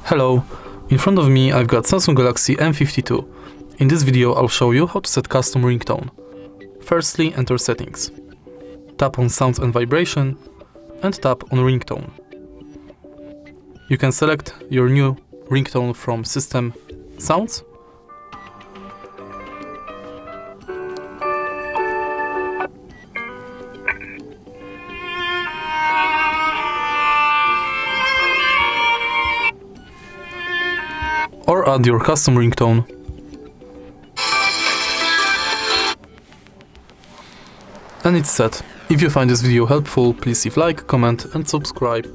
Hello, in front of me I've got Samsung Galaxy M52. In this video I'll show you how to set custom ringtone. Firstly, enter settings. Tap on sounds and vibration and tap on ringtone. You can select your new ringtone from system sounds or add your custom ringtone. And it's set. If you find this video helpful, please leave like, comment and subscribe.